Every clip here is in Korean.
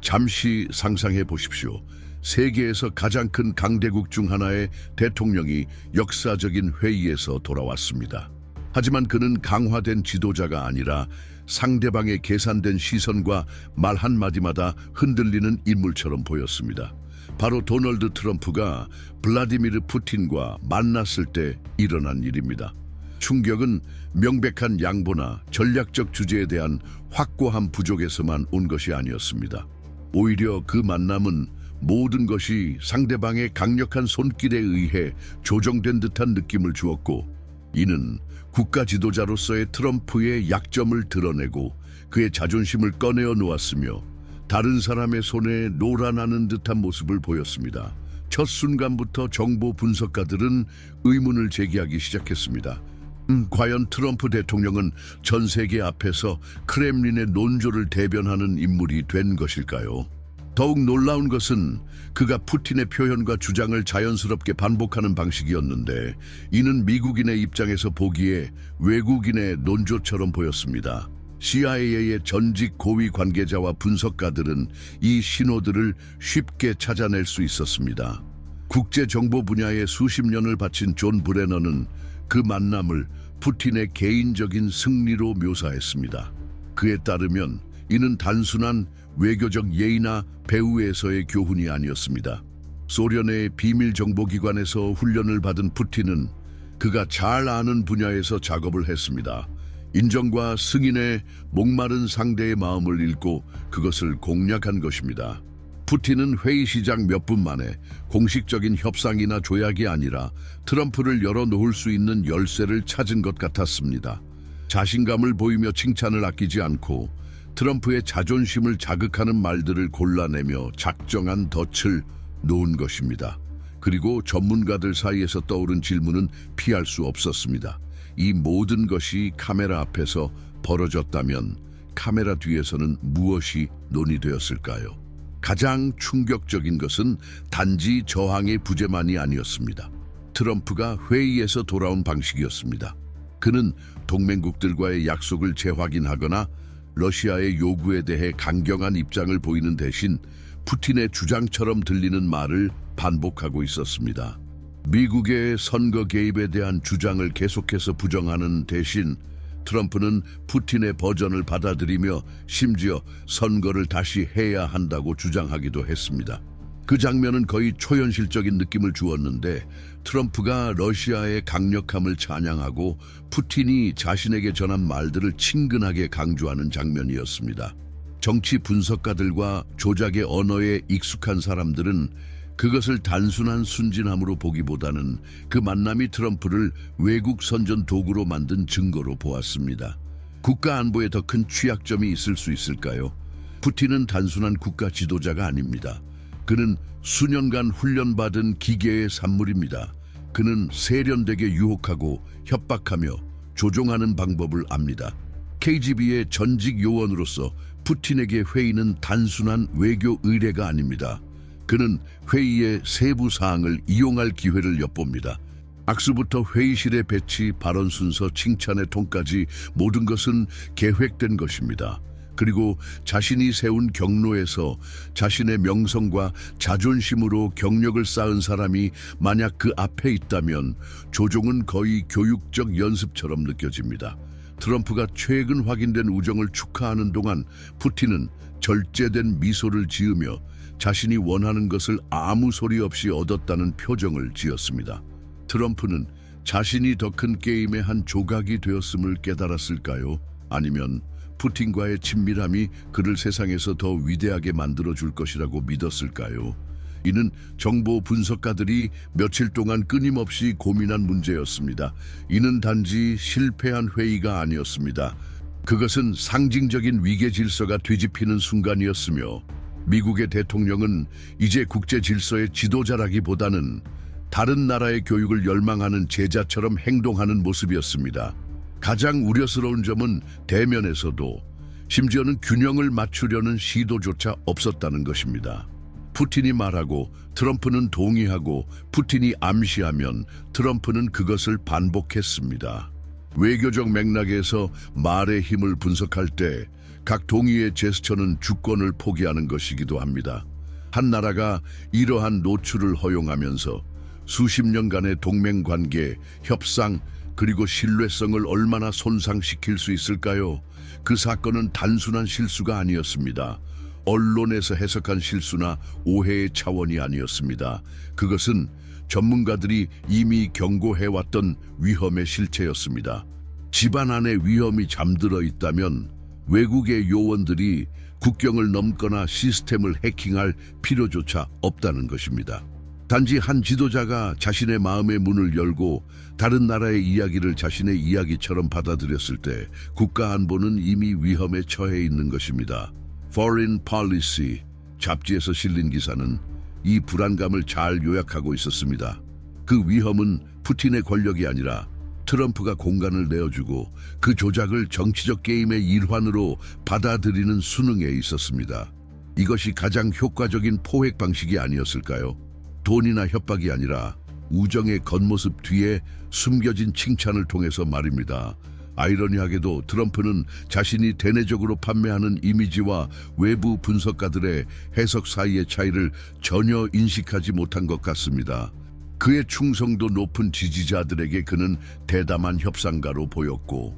잠시 상상해 보십시오. 세계에서 가장 큰 강대국 중 하나의 대통령이 역사적인 회의에서 돌아왔습니다. 하지만 그는 강화된 지도자가 아니라 상대방의 계산된 시선과 말 한마디마다 흔들리는 인물처럼 보였습니다. 바로 도널드 트럼프가 블라디미르 푸틴과 만났을 때 일어난 일입니다. 충격은 명백한 양보나 전략적 주제에 대한 확고한 부족에서만 온 것이 아니었습니다. 오히려 그 만남은 모든 것이 상대방의 강력한 손길에 의해 조정된 듯한 느낌을 주었고, 이는 국가 지도자로서의 트럼프의 약점을 드러내고 그의 자존심을 꺼내어 놓았으며 다른 사람의 손에 놀아나는 듯한 모습을 보였습니다. 첫 순간부터 정보 분석가들은 의문을 제기하기 시작했습니다. 과연 트럼프 대통령은 전 세계 앞에서 크렘린의 논조를 대변하는 인물이 된 것일까요? 더욱 놀라운 것은 그가 푸틴의 표현과 주장을 자연스럽게 반복하는 방식이었는데, 이는 미국인의 입장에서 보기에 외국인의 논조처럼 보였습니다. CIA의 전직 고위 관계자와 분석가들은 이 신호들을 쉽게 찾아낼 수 있었습니다. 국제정보 분야에 수십 년을 바친 존 브레너는 그 만남을 푸틴의 개인적인 승리로 묘사했습니다. 그에 따르면 이는 단순한 외교적 예의나 배후에서의 교훈이 아니었습니다. 소련의 비밀정보기관에서 훈련을 받은 푸틴은 그가 잘 아는 분야에서 작업을 했습니다. 인정과 승인에 목마른 상대의 마음을 읽고 그것을 공략한 것입니다. 푸틴은 회의 시작 몇 분 만에 공식적인 협상이나 조약이 아니라 트럼프를 열어놓을 수 있는 열쇠를 찾은 것 같았습니다. 자신감을 보이며 칭찬을 아끼지 않고 트럼프의 자존심을 자극하는 말들을 골라내며 작정한 덫을 놓은 것입니다. 그리고 전문가들 사이에서 떠오른 질문은 피할 수 없었습니다. 이 모든 것이 카메라 앞에서 벌어졌다면 카메라 뒤에서는 무엇이 논의되었을까요? 가장 충격적인 것은 단지 저항의 부재만이 아니었습니다. 트럼프가 회의에서 돌아온 방식이었습니다. 그는 동맹국들과의 약속을 재확인하거나 러시아의 요구에 대해 강경한 입장을 보이는 대신 푸틴의 주장처럼 들리는 말을 반복하고 있었습니다. 미국의 선거 개입에 대한 주장을 계속해서 부정하는 대신 트럼프는 푸틴의 버전을 받아들이며 심지어 선거를 다시 해야 한다고 주장하기도 했습니다. 그 장면은 거의 초현실적인 느낌을 주었는데, 트럼프가 러시아의 강력함을 찬양하고 푸틴이 자신에게 전한 말들을 친근하게 강조하는 장면이었습니다. 정치 분석가들과 조작의 언어에 익숙한 사람들은 그것을 단순한 순진함으로 보기보다는 그 만남이 트럼프를 외국 선전 도구로 만든 증거로 보았습니다. 국가 안보에 더 큰 취약점이 있을 수 있을까요? 푸틴은 단순한 국가 지도자가 아닙니다. 그는 수년간 훈련받은 기계의 산물입니다. 그는 세련되게 유혹하고 협박하며 조종하는 방법을 압니다. KGB의 전직 요원으로서 푸틴에게 회의는 단순한 외교 의뢰가 아닙니다. 그는 회의의 세부 사항을 이용할 기회를 엿봅니다. 악수부터 회의실의 배치, 발언 순서, 칭찬의 톤까지 모든 것은 계획된 것입니다. 그리고 자신이 세운 경로에서 자신의 명성과 자존심으로 경력을 쌓은 사람이 만약 그 앞에 있다면 조종은 거의 교육적 연습처럼 느껴집니다. 트럼프가 최근 확인된 우정을 축하하는 동안 푸틴은 절제된 미소를 지으며 자신이 원하는 것을 아무 소리 없이 얻었다는 표정을 지었습니다. 트럼프는 자신이 더 큰 게임의 한 조각이 되었음을 깨달았을까요? 아니면 푸틴과의 친밀함이 그를 세상에서 더 위대하게 만들어줄 것이라고 믿었을까요? 이는 정보 분석가들이 며칠 동안 끊임없이 고민한 문제였습니다. 이는 단지 실패한 회의가 아니었습니다. 그것은 상징적인 위계 질서가 뒤집히는 순간이었으며, 미국의 대통령은 이제 국제 질서의 지도자라기보다는 다른 나라의 교육을 열망하는 제자처럼 행동하는 모습이었습니다. 가장 우려스러운 점은 대면에서도, 심지어는 균형을 맞추려는 시도조차 없었다는 것입니다. 푸틴이 말하고 트럼프는 동의하고, 푸틴이 암시하면 트럼프는 그것을 반복했습니다. 외교적 맥락에서 말의 힘을 분석할 때 각 동의의 제스처는 주권을 포기하는 것이기도 합니다. 한 나라가 이러한 노출을 허용하면서 수십 년간의 동맹 관계, 협상, 그리고 신뢰성을 얼마나 손상시킬 수 있을까요? 그 사건은 단순한 실수가 아니었습니다. 언론에서 해석한 실수나 오해의 차원이 아니었습니다. 그것은 전문가들이 이미 경고해왔던 위험의 실체였습니다. 집안 안에 위험이 잠들어 있다면 외국의 요원들이 국경을 넘거나 시스템을 해킹할 필요조차 없다는 것입니다. 단지 한 지도자가 자신의 마음의 문을 열고 다른 나라의 이야기를 자신의 이야기처럼 받아들였을 때 국가 안보는 이미 위험에 처해 있는 것입니다. Foreign Policy 잡지에서 실린 기사는 이 불안감을 잘 요약하고 있었습니다. 그 위험은 푸틴의 권력이 아니라 트럼프가 공간을 내어주고 그 조작을 정치적 게임의 일환으로 받아들이는 수능에 있었습니다. 이것이 가장 효과적인 포획 방식이 아니었을까요? 돈이나 협박이 아니라 우정의 겉모습 뒤에 숨겨진 칭찬을 통해서 말입니다. 아이러니하게도 트럼프는 자신이 대내적으로 판매하는 이미지와 외부 분석가들의 해석 사이의 차이를 전혀 인식하지 못한 것 같습니다. 그의 충성도 높은 지지자들에게 그는 대담한 협상가로 보였고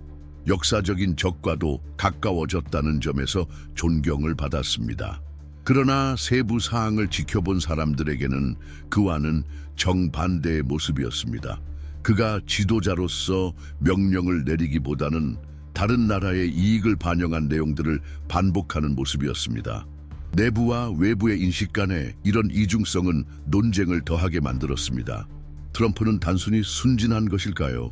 역사적인 적과도 가까워졌다는 점에서 존경을 받았습니다. 그러나 세부 사항을 지켜본 사람들에게는 그와는 정반대의 모습이었습니다. 그가 지도자로서 명령을 내리기보다는 다른 나라의 이익을 반영한 내용들을 반복하는 모습이었습니다. 내부와 외부의 인식 간에 이런 이중성은 논쟁을 더하게 만들었습니다. 트럼프는 단순히 순진한 것일까요?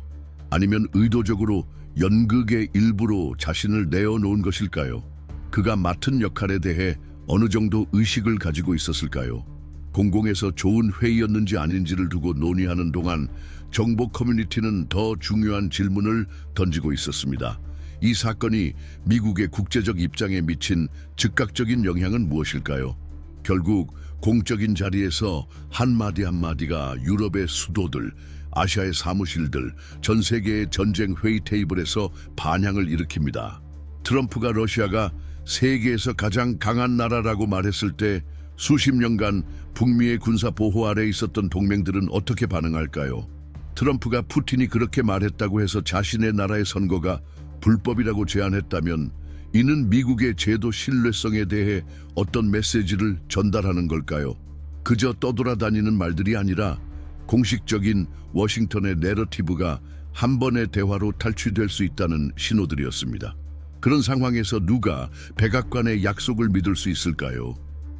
아니면 의도적으로 연극의 일부로 자신을 내어놓은 것일까요? 그가 맡은 역할에 대해 어느 정도 의식을 가지고 있었을까요? 공공에서 좋은 회의였는지 아닌지를 두고 논의하는 동안 정보 커뮤니티는 더 중요한 질문을 던지고 있었습니다. 이 사건이 미국의 국제적 입장에 미친 즉각적인 영향은 무엇일까요? 결국 공적인 자리에서 한마디 한마디가 유럽의 수도들, 아시아의 사무실들, 전 세계의 전쟁 회의 테이블에서 반향을 일으킵니다. 트럼프가 러시아가 세계에서 가장 강한 나라라고 말했을 때 수십 년간 북미의 군사 보호 아래 있었던 동맹들은 어떻게 반응할까요? 트럼프가 푸틴이 그렇게 말했다고 해서 자신의 나라의 선거가 불법이라고 제안했다면 이는 미국의 제도 신뢰성에 대해 어떤 메시지를 전달하는 걸까요? 그저 떠돌아다니는 말들이 아니라 공식적인 워싱턴의 내러티브가 한 번의 대화로 탈취될 수 있다는 신호들이었습니다. 그런 상황에서 누가 백악관의 약속을 믿을 수 있을까요?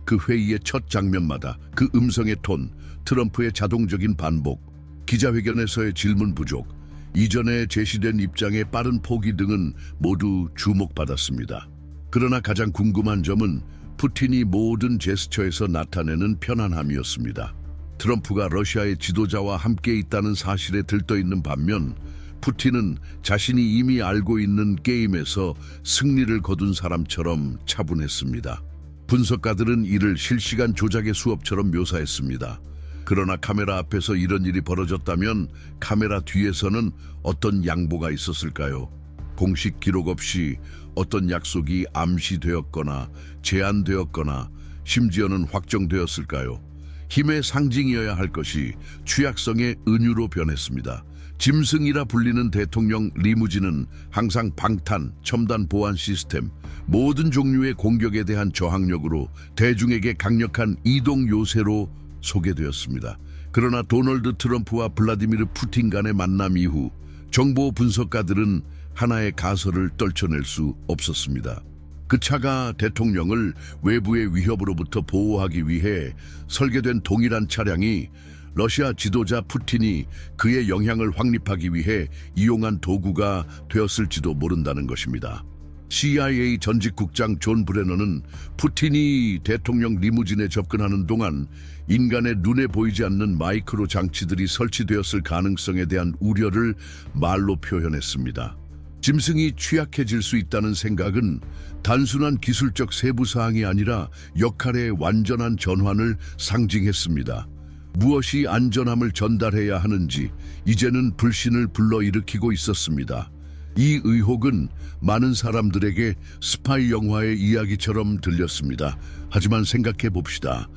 그 회의의 첫 장면마다 그 음성의 톤, 트럼프의 자동적인 반복, 기자회견에서의 질문 부족, 이전에 제시된 입장의 빠른 포기 등은 모두 주목받았습니다. 그러나 가장 궁금한 점은 푸틴이 모든 제스처에서 나타내는 편안함이었습니다. 트럼프가 러시아의 지도자와 함께 있다는 사실에 들떠있는 반면 푸틴은 자신이 이미 알고 있는 게임에서 승리를 거둔 사람처럼 차분했습니다. 분석가들은 이를 실시간 조작의 수업처럼 묘사했습니다. 그러나 카메라 앞에서 이런 일이 벌어졌다면 카메라 뒤에서는 어떤 양보가 있었을까요? 공식 기록 없이 어떤 약속이 암시되었거나 제안되었거나 심지어는 확정되었을까요? 힘의 상징이어야 할 것이 취약성의 은유로 변했습니다. 짐승이라 불리는 대통령 리무진은 항상 방탄, 첨단 보안 시스템, 모든 종류의 공격에 대한 저항력으로 대중에게 강력한 이동 요새로 소개되었습니다. 그러나 도널드 트럼프와 블라디미르 푸틴 간의 만남 이후 정보 분석가들은 하나의 가설을 떨쳐낼 수 없었습니다. 그 차가 대통령을 외부의 위협으로부터 보호하기 위해 설계된 동일한 차량이 러시아 지도자 푸틴이 그의 영향을 확립하기 위해 이용한 도구가 되었을지도 모른다는 것입니다. CIA 전직 국장 존 브레너는 푸틴이 대통령 리무진에 접근하는 동안 인간의 눈에 보이지 않는 마이크로 장치들이 설치되었을 가능성에 대한 우려를 말로 표현했습니다. 짐승이 취약해질 수 있다는 생각은 단순한 기술적 세부사항이 아니라 역할의 완전한 전환을 상징했습니다. 무엇이 안전함을 전달해야 하는지 이제는 불신을 불러일으키고 있었습니다. 이 의혹은 많은 사람들에게 스파이 영화의 이야기처럼 들렸습니다. 하지만 생각해 봅시다.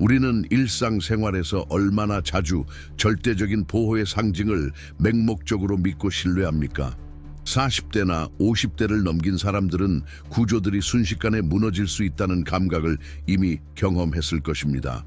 우리는 일상생활에서 얼마나 자주 절대적인 보호의 상징을 맹목적으로 믿고 신뢰합니까? 40대나 50대를 넘긴 사람들은 구조들이 순식간에 무너질 수 있다는 감각을 이미 경험했을 것입니다.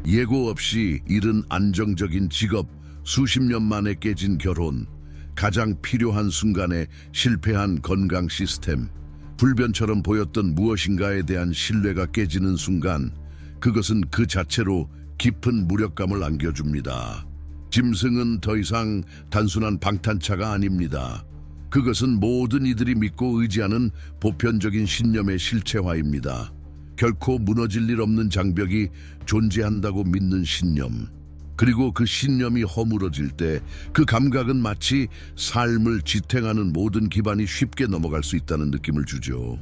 예고 없이 잃은 안정적인 직업, 수십 년 만에 깨진 결혼, 가장 필요한 순간에 실패한 건강 시스템, 불변처럼 보였던 무엇인가에 대한 신뢰가 깨지는 순간, 그것은 그 자체로 깊은 무력감을 안겨줍니다. 짐승은 더 이상 단순한 방탄차가 아닙니다. 그것은 모든 이들이 믿고 의지하는 보편적인 신념의 실체화입니다. 결코 무너질 일 없는 장벽이 존재한다고 믿는 신념. 그리고 그 신념이 허물어질 때 그 감각은 마치 삶을 지탱하는 모든 기반이 쉽게 넘어갈 수 있다는 느낌을 주죠.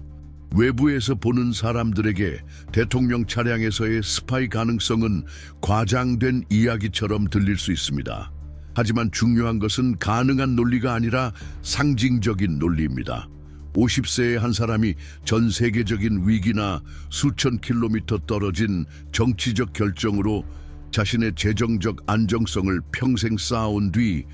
외부에서 보는 사람들에게 대통령 차량에서의 스파이 가능성은 과장된 이야기처럼 들릴 수 있습니다. 하지만 중요한 것은 가능한 논리가 아니라 상징적인 논리입니다. 50세의 한 사람이 전 세계적인 위기나 수천 킬로미터 떨어진 정치적 결정으로 자신의 재정적 안정성을 평생 쌓아온 뒤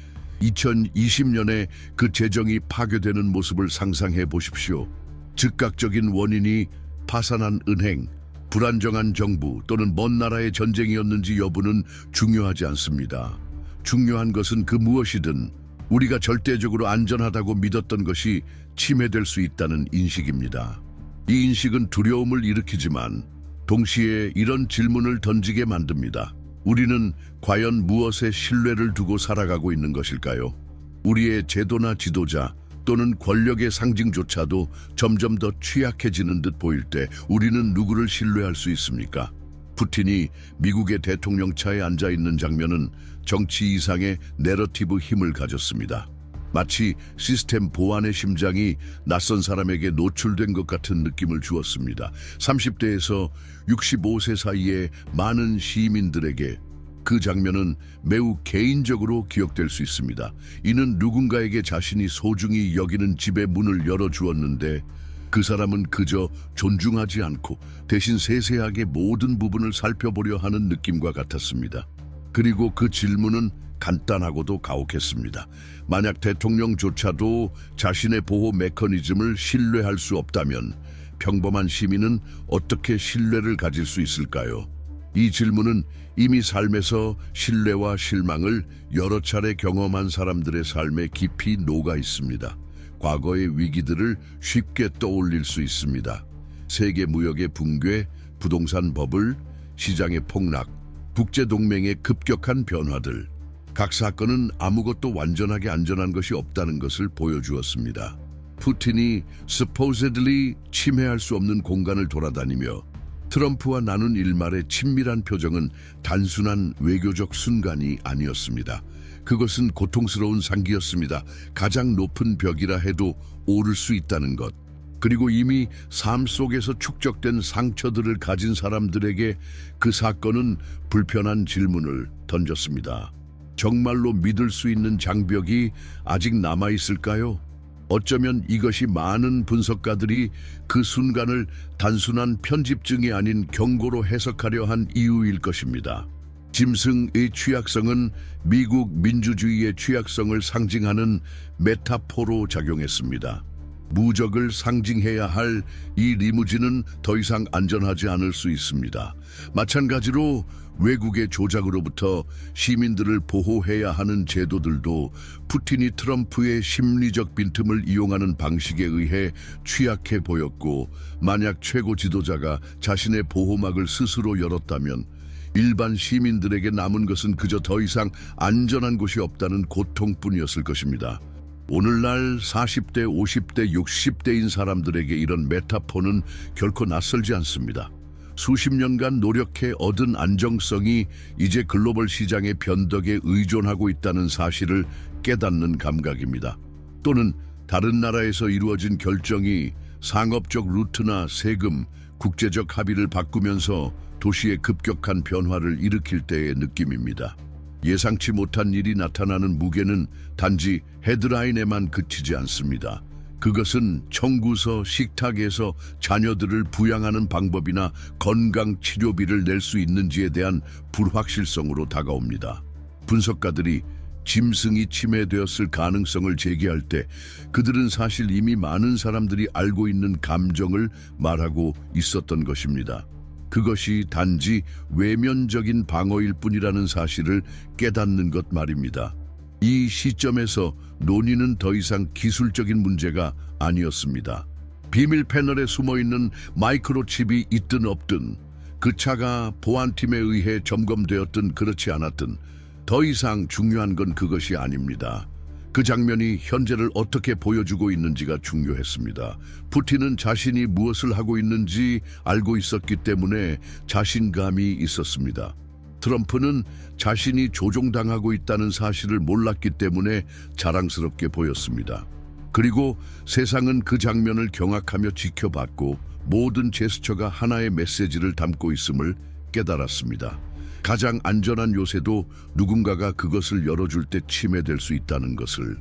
2020년에 그 재정이 파괴되는 모습을 상상해 보십시오. 즉각적인 원인이 파산한 은행, 불안정한 정부 또는 먼 나라의 전쟁이었는지 여부는 중요하지 않습니다. 중요한 것은 그 무엇이든 우리가 절대적으로 안전하다고 믿었던 것이 침해될 수 있다는 인식입니다. 이 인식은 두려움을 일으키지만 동시에 이런 질문을 던지게 만듭니다. 우리는 과연 무엇에 신뢰를 두고 살아가고 있는 것일까요? 우리의 제도나 지도자 또는 권력의 상징조차도 점점 더 취약해지는 듯 보일 때 우리는 누구를 신뢰할 수 있습니까? 푸틴이 미국의 대통령 차에 앉아 있는 장면은 정치 이상의 내러티브 힘을 가졌습니다. 마치 시스템 보안의 심장이 낯선 사람에게 노출된 것 같은 느낌을 주었습니다. 30대에서 65세 사이의 많은 시민들에게 그 장면은 매우 개인적으로 기억될 수 있습니다. 이는 누군가에게 자신이 소중히 여기는 집의 문을 열어주었는데 그 사람은 그저 존중하지 않고 대신 세세하게 모든 부분을 살펴보려 하는 느낌과 같았습니다. 그리고 그 질문은 간단하고도 가혹했습니다. 만약 대통령조차도 자신의 보호 메커니즘을 신뢰할 수 없다면 평범한 시민은 어떻게 신뢰를 가질 수 있을까요? 이 질문은 이미 삶에서 신뢰와 실망을 여러 차례 경험한 사람들의 삶에 깊이 녹아 있습니다. 과거의 위기들을 쉽게 떠올릴 수 있습니다. 세계 무역의 붕괴, 부동산 버블, 시장의 폭락, 국제동맹의 급격한 변화들. 각 사건은 아무것도 완전하게 안전한 것이 없다는 것을 보여주었습니다. 푸틴이 supposedly 침해할 수 없는 공간을 돌아다니며 트럼프와 나눈 일말의 친밀한 표정은 단순한 외교적 순간이 아니었습니다. 그것은 고통스러운 상기였습니다. 가장 높은 벽이라 해도 오를 수 있다는 것. 그리고 이미 삶 속에서 축적된 상처들을 가진 사람들에게 그 사건은 불편한 질문을 던졌습니다. 정말로 믿을 수 있는 장벽이 아직 남아있을까요? 어쩌면 이것이 많은 분석가들이 그 순간을 단순한 편집증이 아닌 경고로 해석하려 한 이유일 것입니다. 짐승의 취약성은 미국 민주주의의 취약성을 상징하는 메타포로 작용했습니다. 무적을 상징해야 할 이 리무진은 더 이상 안전하지 않을 수 있습니다. 마찬가지로 외국의 조작으로부터 시민들을 보호해야 하는 제도들도 푸틴이 트럼프의 심리적 빈틈을 이용하는 방식에 의해 취약해 보였고, 만약 최고 지도자가 자신의 보호막을 스스로 열었다면 일반 시민들에게 남은 것은 그저 더 이상 안전한 곳이 없다는 고통뿐이었을 것입니다. 오늘날 40대, 50대, 60대인 사람들에게 이런 메타포는 결코 낯설지 않습니다. 수십 년간 노력해 얻은 안정성이 이제 글로벌 시장의 변덕에 의존하고 있다는 사실을 깨닫는 감각입니다. 또는 다른 나라에서 이루어진 결정이 상업적 루트나 세금, 국제적 합의를 바꾸면서 도시의 급격한 변화를 일으킬 때의 느낌입니다. 예상치 못한 일이 나타나는 무게는 단지 헤드라인에만 그치지 않습니다. 그것은 청구서, 식탁에서 자녀들을 부양하는 방법이나 건강 치료비를 낼 수 있는지에 대한 불확실성으로 다가옵니다. 분석가들이 짐승이 침해되었을 가능성을 제기할 때 그들은 사실 이미 많은 사람들이 알고 있는 감정을 말하고 있었던 것입니다. 그것이 단지 외면적인 방어일 뿐이라는 사실을 깨닫는 것 말입니다. 이 시점에서 논의는 더 이상 기술적인 문제가 아니었습니다. 비밀 패널에 숨어있는 마이크로칩이 있든 없든, 그 차가 보안팀에 의해 점검되었든 그렇지 않았든 더 이상 중요한 건 그것이 아닙니다. 그 장면이 현재를 어떻게 보여주고 있는지가 중요했습니다. 푸틴은 자신이 무엇을 하고 있는지 알고 있었기 때문에 자신감이 있었습니다. 트럼프는 자신이 조종당하고 있다는 사실을 몰랐기 때문에 자랑스럽게 보였습니다. 그리고 세상은 그 장면을 경악하며 지켜봤고 모든 제스처가 하나의 메시지를 담고 있음을 깨달았습니다. 가장 안전한 요새도 누군가가 그것을 열어줄 때 침해될 수 있다는 것을.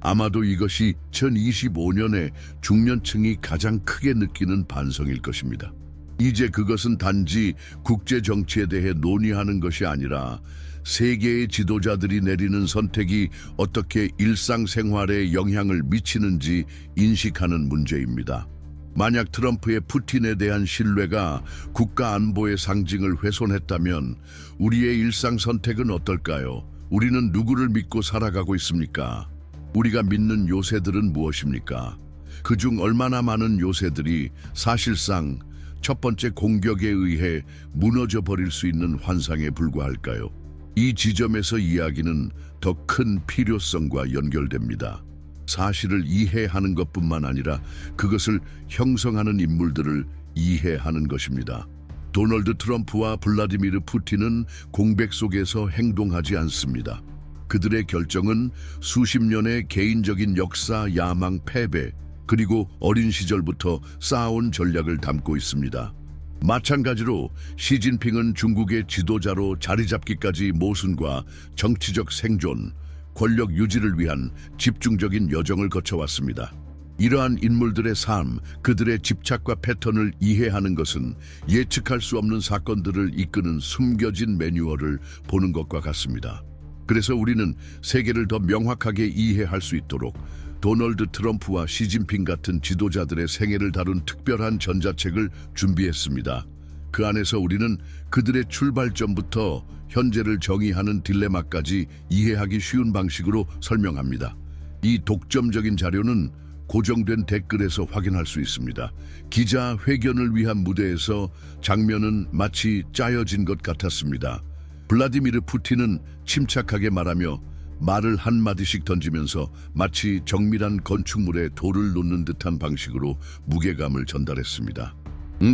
아마도 이것이 2025년에 중년층이 가장 크게 느끼는 반성일 것입니다. 이제 그것은 단지 국제 정치에 대해 논의하는 것이 아니라 세계의 지도자들이 내리는 선택이 어떻게 일상생활에 영향을 미치는지 인식하는 문제입니다. 만약 트럼프의 푸틴에 대한 신뢰가 국가 안보의 상징을 훼손했다면 우리의 일상 선택은 어떨까요? 우리는 누구를 믿고 살아가고 있습니까? 우리가 믿는 요새들은 무엇입니까? 그중 얼마나 많은 요새들이 사실상 첫 번째 공격에 의해 무너져 버릴 수 있는 환상에 불과할까요? 이 지점에서 이야기는 더 큰 필요성과 연결됩니다. 사실을 이해하는 것뿐만 아니라 그것을 형성하는 인물들을 이해하는 것입니다. 도널드 트럼프와 블라디미르 푸틴은 공백 속에서 행동하지 않습니다. 그들의 결정은 수십 년의 개인적인 역사, 야망, 패배, 그리고 어린 시절부터 쌓아온 전략을 담고 있습니다. 마찬가지로 시진핑은 중국의 지도자로 자리 잡기까지 모순과 정치적 생존, 권력 유지를 위한 집중적인 여정을 거쳐왔습니다. 이러한 인물들의 삶, 그들의 집착과 패턴을 이해하는 것은 예측할 수 없는 사건들을 이끄는 숨겨진 매뉴얼을 보는 것과 같습니다. 그래서 우리는 세계를 더 명확하게 이해할 수 있도록 도널드 트럼프와 시진핑 같은 지도자들의 생애를 다룬 특별한 전자책을 준비했습니다. 그 안에서 우리는 그들의 출발점부터 현재를 정의하는 딜레마까지 이해하기 쉬운 방식으로 설명합니다. 이 독점적인 자료는 고정된 댓글에서 확인할 수 있습니다. 기자 회견을 위한 무대에서 장면은 마치 짜여진 것 같았습니다. 블라디미르 푸틴은 침착하게 말하며 말을 한마디씩 던지면서 마치 정밀한 건축물에 돌을 놓는 듯한 방식으로 무게감을 전달했습니다.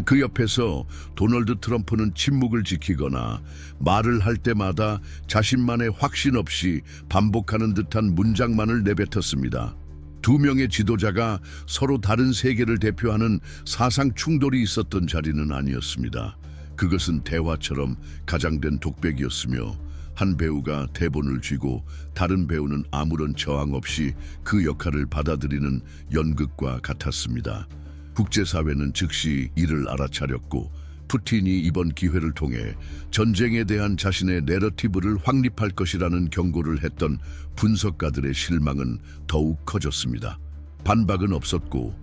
그 옆에서 도널드 트럼프는 침묵을 지키거나 말을 할 때마다 자신만의 확신 없이 반복하는 듯한 문장만을 내뱉었습니다. 두 명의 지도자가 서로 다른 세계를 대표하는 사상 충돌이 있었던 자리는 아니었습니다. 그것은 대화처럼 가장된 독백이었으며 한 배우가 대본을 쥐고 다른 배우는 아무런 저항 없이 그 역할을 받아들이는 연극과 같았습니다. 국제사회는 즉시 이를 알아차렸고 푸틴이 이번 기회를 통해 전쟁에 대한 자신의 내러티브를 확립할 것이라는 경고를 했던 분석가들의 실망은 더욱 커졌습니다. 반박은 없었고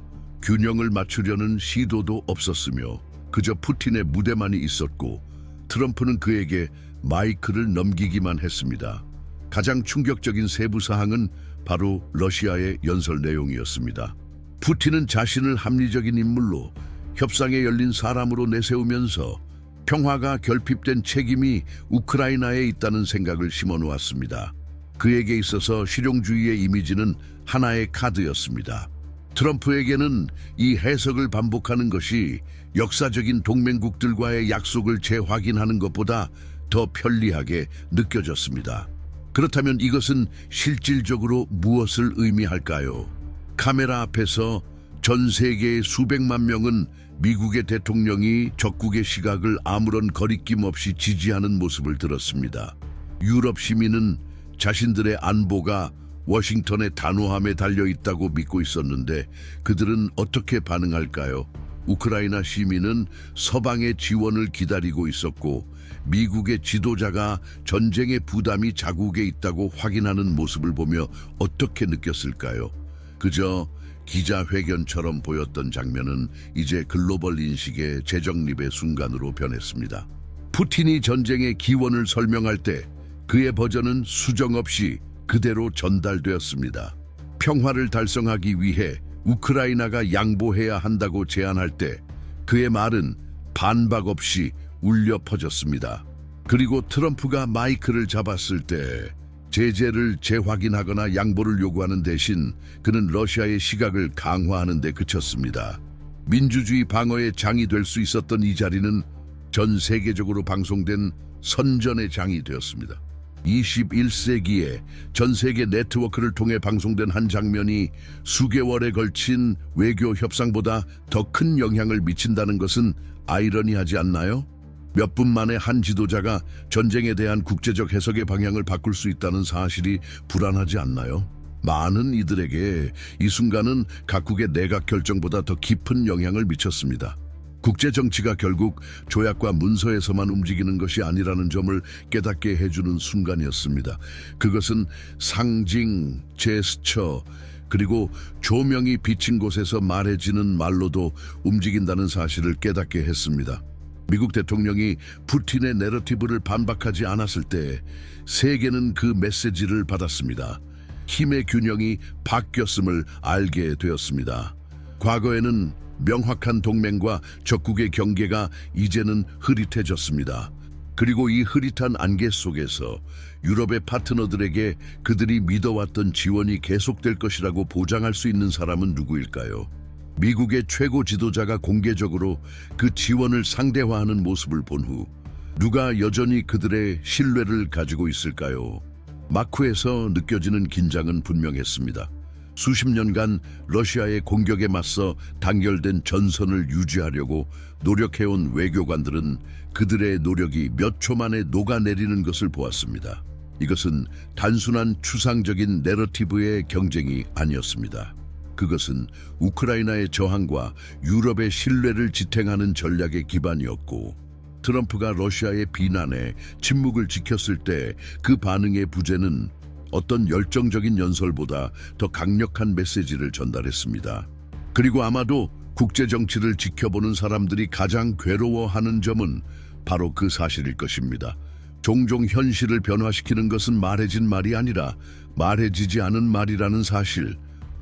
균형을 맞추려는 시도도 없었으며 그저 푸틴의 무대만이 있었고 트럼프는 그에게 마이크를 넘기기만 했습니다. 가장 충격적인 세부 사항은 바로 러시아의 연설 내용이었습니다. 푸틴은 자신을 합리적인 인물로 협상에 열린 사람으로 내세우면서 평화가 결핍된 책임이 우크라이나에 있다는 생각을 심어놓았습니다. 그에게 있어서 실용주의의 이미지는 하나의 카드였습니다. 트럼프에게는 이 해석을 반복하는 것이 역사적인 동맹국들과의 약속을 재확인하는 것보다 더 편리하게 느껴졌습니다. 그렇다면 이것은 실질적으로 무엇을 의미할까요? 카메라 앞에서 전 세계의 수백만 명은 미국의 대통령이 적국의 시각을 아무런 거리낌 없이 지지하는 모습을 들었습니다. 유럽 시민은 자신들의 안보가 워싱턴의 단호함에 달려 있다고 믿고 있었는데 그들은 어떻게 반응할까요? 우크라이나 시민은 서방의 지원을 기다리고 있었고 미국의 지도자가 전쟁의 부담이 자국에 있다고 확인하는 모습을 보며 어떻게 느꼈을까요? 그저 기자회견처럼 보였던 장면은 이제 글로벌 인식의 재정립의 순간으로 변했습니다. 푸틴이 전쟁의 기원을 설명할 때 그의 버전은 수정 없이 그대로 전달되었습니다. 평화를 달성하기 위해 우크라이나가 양보해야 한다고 제안할 때 그의 말은 반박 없이 울려 퍼졌습니다. 그리고 트럼프가 마이크를 잡았을 때 제재를 재확인하거나 양보를 요구하는 대신 그는 러시아의 시각을 강화하는 데 그쳤습니다. 민주주의 방어의 장이 될 수 있었던 이 자리는 전 세계적으로 방송된 선전의 장이 되었습니다. 21세기에 전 세계 네트워크를 통해 방송된 한 장면이 수개월에 걸친 외교 협상보다 더 큰 영향을 미친다는 것은 아이러니하지 않나요? 몇 분 만에 한 지도자가 전쟁에 대한 국제적 해석의 방향을 바꿀 수 있다는 사실이 불안하지 않나요? 많은 이들에게 이 순간은 각국의 내각 결정보다 더 깊은 영향을 미쳤습니다. 국제 정치가 결국 조약과 문서에서만 움직이는 것이 아니라는 점을 깨닫게 해주는 순간이었습니다. 그것은 상징, 제스처, 그리고 조명이 비친 곳에서 말해지는 말로도 움직인다는 사실을 깨닫게 했습니다. 미국 대통령이 푸틴의 내러티브를 반박하지 않았을 때 세계는 그 메시지를 받았습니다. 힘의 균형이 바뀌었음을 알게 되었습니다. 과거에는 명확한 동맹과 적국의 경계가 이제는 흐릿해졌습니다. 그리고 이 흐릿한 안개 속에서 유럽의 파트너들에게 그들이 믿어왔던 지원이 계속될 것이라고 보장할 수 있는 사람은 누구일까요? 미국의 최고 지도자가 공개적으로 그 지원을 상대화하는 모습을 본 후 누가 여전히 그들의 신뢰를 가지고 있을까요? 마쿠에서 느껴지는 긴장은 분명했습니다. 수십 년간 러시아의 공격에 맞서 단결된 전선을 유지하려고 노력해온 외교관들은 그들의 노력이 몇 초 만에 녹아내리는 것을 보았습니다. 이것은 단순한 추상적인 내러티브의 경쟁이 아니었습니다. 그것은 우크라이나의 저항과 유럽의 신뢰를 지탱하는 전략의 기반이었고 트럼프가 러시아의 비난에 침묵을 지켰을 때 그 반응의 부재는 어떤 열정적인 연설보다 더 강력한 메시지를 전달했습니다. 그리고 아마도 국제 정치를 지켜보는 사람들이 가장 괴로워하는 점은 바로 그 사실일 것입니다. 종종 현실을 변화시키는 것은 말해진 말이 아니라 말해지지 않은 말이라는 사실.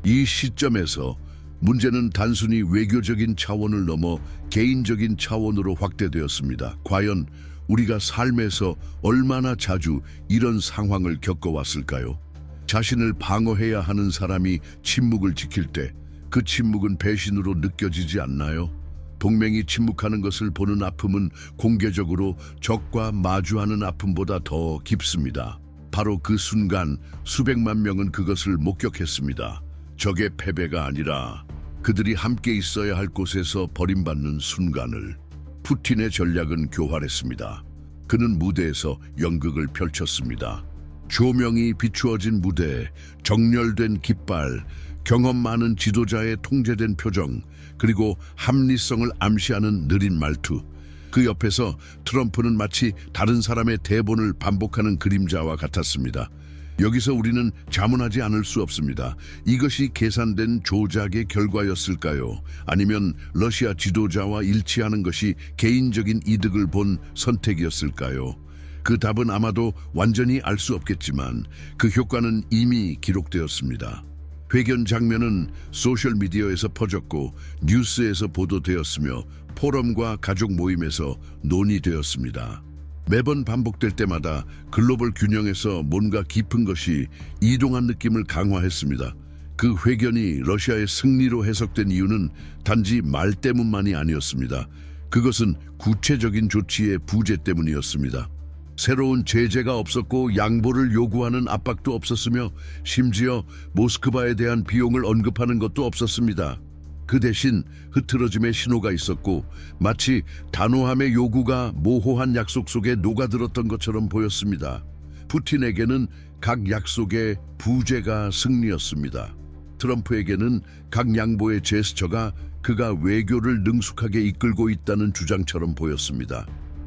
이 시점에서 문제는 단순히 외교적인 차원을 넘어 개인적인 차원으로 확대되었습니다. 과연 우리가 삶에서 얼마나 자주 이런 상황을 겪어왔을까요? 자신을 방어해야 하는 사람이 침묵을 지킬 때 그 침묵은 배신으로 느껴지지 않나요? 동맹이 침묵하는 것을 보는 아픔은 공개적으로 적과 마주하는 아픔보다 더 깊습니다. 바로 그 순간 수백만 명은 그것을 목격했습니다. 적의 패배가 아니라 그들이 함께 있어야 할 곳에서 버림받는 순간을. 푸틴의 전략은 교활했습니다. 그는 무대에서 연극을 펼쳤습니다. 조명이 비추어진 무대, 정렬된 깃발, 경험 많은 지도자의 통제된 표정, 그리고 합리성을 암시하는 느린 말투. 그 옆에서 트럼프는 마치 다른 사람의 대본을 반복하는 그림자와 같았습니다. 여기서 우리는 자문하지 않을 수 없습니다. 이것이 계산된 조작의 결과였을까요? 아니면 러시아 지도자와 일치하는 것이 개인적인 이득을 본 선택이었을까요? 그 답은 아마도 완전히 알 수 없겠지만 그 효과는 이미 기록되었습니다. 회견 장면은 소셜미디어에서 퍼졌고 뉴스에서 보도되었으며 포럼과 가족 모임에서 논의되었습니다. 매번 반복될 때마다 글로벌 균형에서 뭔가 깊은 것이 이동한 느낌을 강화했습니다. 그 회견이 러시아의 승리로 해석된 이유는 단지 말 때문만이 아니었습니다. 그것은 구체적인 조치의 부재 때문이었습니다. 새로운 제재가 없었고 양보를 요구하는 압박도 없었으며 심지어 모스크바에 대한 비용을 언급하는 것도 없었습니다. 그 대신 흐트러짐의 신호가 있었고 마치 단호함의 요구가 모호한 약속 속에 녹아들었던 것처럼 보였습니다. 푸틴에게는 각 약속의 부재가 승리였습니다. 트럼프에게는 각 양보의 제스처가 그가 외교를 능숙하게 이끌고 있다는 주장처럼 보였습니다.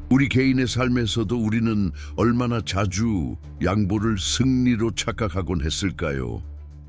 우리 개인의 삶에서도 우리는 얼마나 자주 양보를 승리로 착각하곤 했을까요?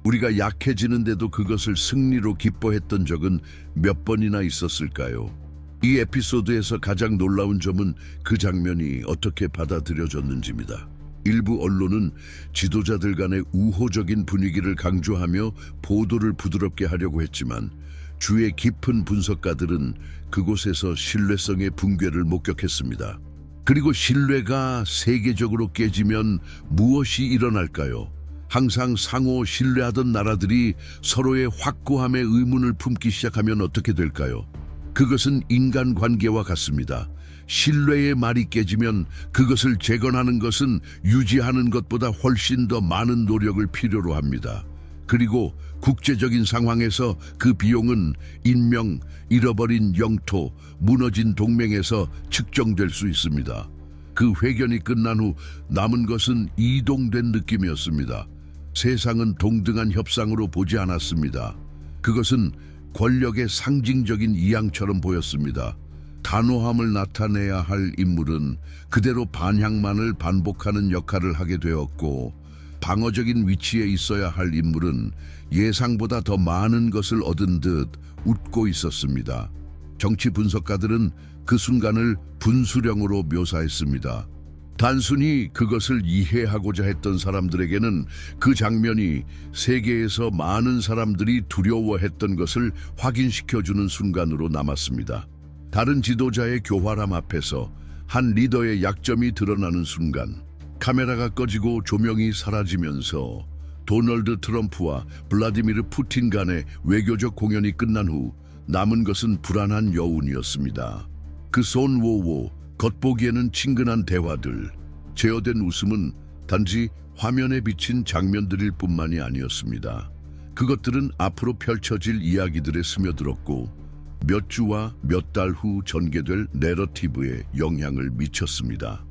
우리가 약해지는데도 그것을 승리로 기뻐했던 적은 몇 번이나 있었을까요? 이 에피소드에서 가장 놀라운 점은 그 장면이 어떻게 받아들여졌는지입니다. 일부 언론은 지도자들 간의 우호적인 분위기를 강조하며 보도를 부드럽게 하려고 했지만 주의 깊은 분석가들은 그곳에서 신뢰성의 붕괴를 목격했습니다. 그리고 신뢰가 세계적으로 깨지면 무엇이 일어날까요? 항상 상호 신뢰하던 나라들이 서로의 확고함에 의문을 품기 시작하면 어떻게 될까요? 그것은 인간관계와 같습니다. 신뢰의 말이 깨지면 그것을 재건하는 것은 유지하는 것보다 훨씬 더 많은 노력을 필요로 합니다. 그리고 국제적인 상황에서 그 비용은 인명, 잃어버린 영토, 무너진 동맹에서 측정될 수 있습니다. 그 회견이 끝난 후 남은 것은 이동된 느낌이었습니다. 세상은 동등한 협상으로 보지 않았습니다. 그것은 권력의 상징적인 이양처럼 보였습니다. 단호함을 나타내야 할 인물은 그대로 반향만을 반복하는 역할을 하게 되었고, 방어적인 위치에 있어야 할 인물은 예상보다 더 많은 것을 얻은 듯 웃고 있었습니다. 정치 분석가들은 그 순간을 분수령으로 묘사했습니다. 단순히 그것을 이해하고자 했던 사람들에게는 그 장면이 세계에서 많은 사람들이 두려워했던 것을 확인시켜주는 순간으로 남았습니다. 다른 지도자의 교활함 앞에서 한 리더의 약점이 드러나는 순간, 카메라가 꺼지고 조명이 사라지면서 도널드 트럼프와 블라디미르 푸틴 간의 외교적 공연이 끝난 후 남은 것은 불안한 여운이었습니다. 그 손워워, 겉보기에는 친근한 대화들, 제어된 웃음은 단지 화면에 비친 장면들일 뿐만이 아니었습니다. 그것들은 앞으로 펼쳐질 이야기들에 스며들었고 몇 주와 몇 달 후 전개될 내러티브에 영향을 미쳤습니다.